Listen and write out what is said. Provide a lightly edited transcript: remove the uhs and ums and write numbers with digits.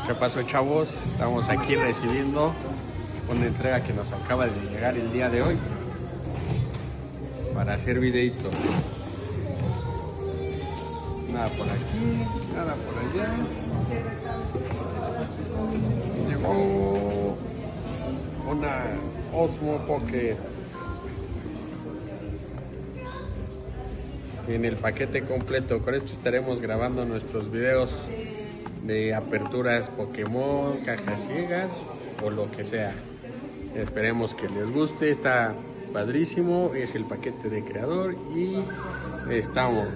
¿Qué pasó, chavos? Estamos aquí recibiendo una entrega que nos acaba de llegar el día de hoy para hacer videito. Nada por aquí, nada por allá. Llegó una Osmo Pocket. En el paquete completo. Con esto estaremos grabando nuestros videos de aperturas Pokémon, cajas ciegas o lo que sea. Esperemos que les guste. Está padrísimo. Es el paquete de creador y estamos.